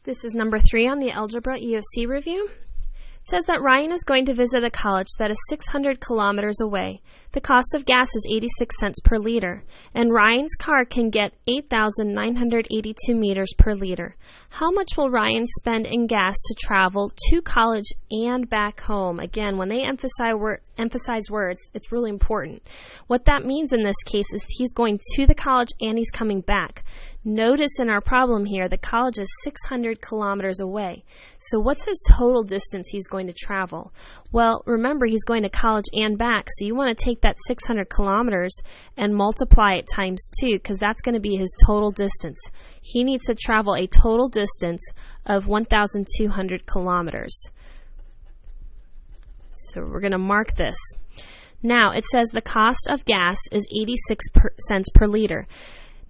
This is number 3 on the Algebra EOC review. It says that Ryan is going to visit a college that is 600 kilometers away. The cost of gas is 86 cents per liter, and Ryan's car can get 8,982 meters per liter. How much will Ryan spend in gas to travel to college and back home? Again, when they emphasize words, it's really important. What that means in this case is he's going to the college and he's coming back. Notice in our problem here, the college is 600 kilometers away. So what's his total distance he's going to travel? Well, remember, he's going to college and back, so you want to take that 600 kilometers and multiply it times 2, because that's going to be his total distance. He needs to travel a total distance of 1,200 kilometers. So we're going to mark this. Now, it says the cost of gas is 86 cents per liter.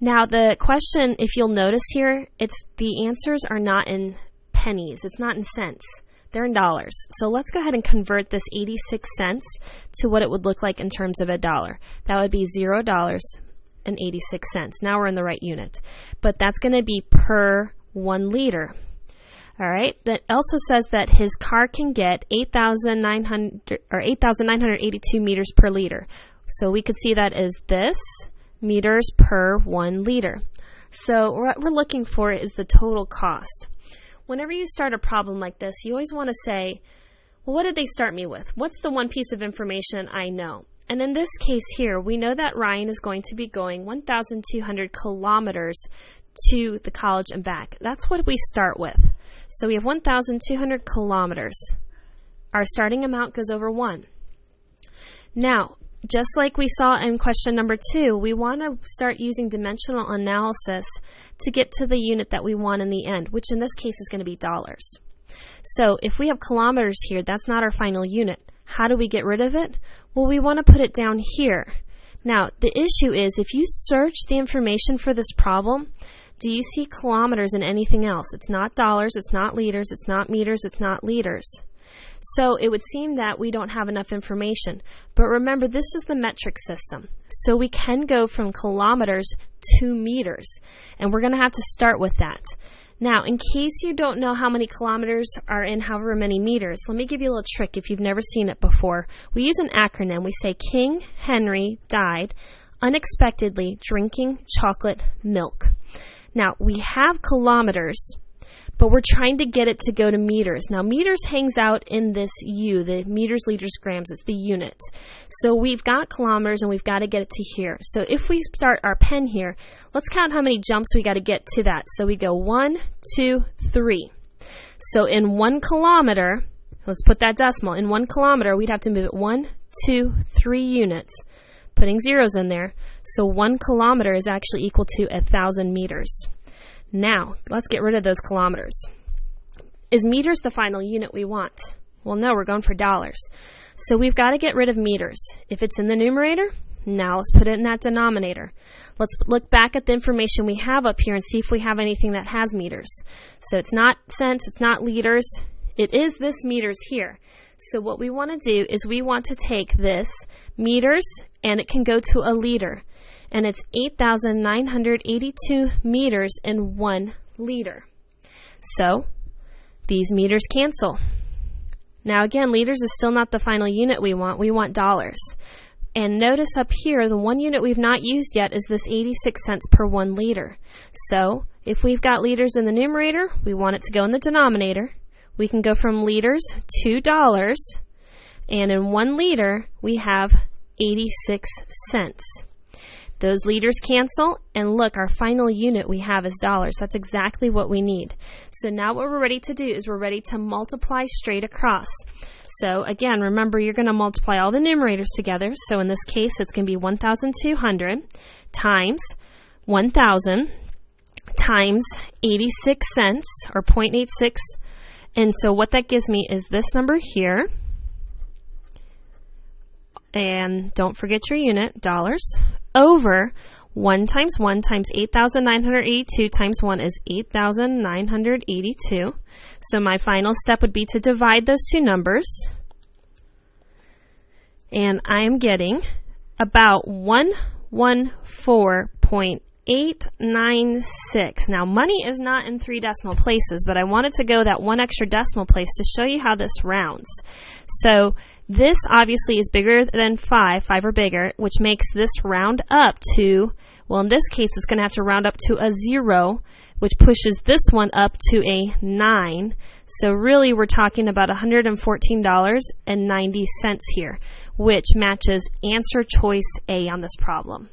Now, the question, if you'll notice here, the answers are not in pennies. It's not in cents. They're in dollars. So let's go ahead and convert this 86 cents to what it would look like in terms of a dollar. That would be $0.86. Now we're in the right unit. But that's going to be per 1 liter. All right. That also says that his car can get 8,982 meters per liter. So we could see that as this, meters per 1 liter. So what we're looking for is the total cost. Whenever you start a problem like this, you always want to say, well, what did they start me with? What's the one piece of information I know? And in this case here, we know that Ryan is going to be going 1,200 kilometers to the college and back. That's what we start with. So we have 1,200 kilometers. Our starting amount goes over 1. Now, just like we saw in question number 2, we want to start using dimensional analysis to get to the unit that we want in the end, which in this case is going to be dollars. So if we have kilometers here, that's not our final unit. How do we get rid of it? Well, we want to put it down here. Now, the issue is if you search the information for this problem, do you see kilometers in anything else? It's not dollars, it's not liters, it's not meters, it's not liters. So it would seem that we don't have enough information. But remember, this is the metric system. So we can go from kilometers to meters. And we're going to have to start with that. Now, in case you don't know how many kilometers are in however many meters, let me give you a little trick if you've never seen it before. We use an acronym. We say King Henry died unexpectedly drinking chocolate milk. Now, we have kilometers, but we're trying to get it to go to meters. Now, meters hangs out in this U, the meters, liters, grams. It's the unit. So we've got kilometers, and we've got to get it to here. So if we start our pen here, let's count how many jumps we got to get to that. So we go 1, 2, 3. So in 1 kilometer, let's put that decimal. In 1 kilometer, we'd have to move it 1, 2, 3 units, putting zeros in there. So 1 kilometer is actually equal to 1,000 meters. Now, let's get rid of those kilometers. Is meters the final unit we want? Well, no, we're going for dollars. So we've got to get rid of meters. If it's in the numerator, now let's put it in that denominator. Let's look back at the information we have up here and see if we have anything that has meters. So it's not cents, it's not liters. It is this meters here. So what we want to do is we want to take this meters, and it can go to a liter. And it's 8,982 meters in 1 liter. So these meters cancel. Now again, liters is still not the final unit we want. We want dollars. And notice up here, the one unit we've not used yet is this 86 cents per 1 liter. So if we've got liters in the numerator, we want it to go in the denominator. We can go from liters to dollars. And in 1 liter, we have 86 cents. Those liters cancel, and look, our final unit we have is dollars. That's exactly what we need. So now what we're ready to do is we're ready to multiply straight across. So again, remember, you're going to multiply all the numerators together. So in this case, it's going to be 1,200 times 1,000 times 86 cents, or 0.86. And so what that gives me is this number here. And don't forget your unit, dollars, over 1 times 1 times 8,982 times 1 is 8,982. So my final step would be to divide those two numbers. And I am getting about 114.8 896. Now, money is not in 3 decimal places, but I wanted to go that 1 extra decimal place to show you how this rounds. So this obviously is bigger than 5 or bigger, which makes this round up to, well, in this case, it's going to have to round up to a 0, which pushes this one up to a 9. So really, we're talking about $114.90 here, which matches answer choice A on this problem.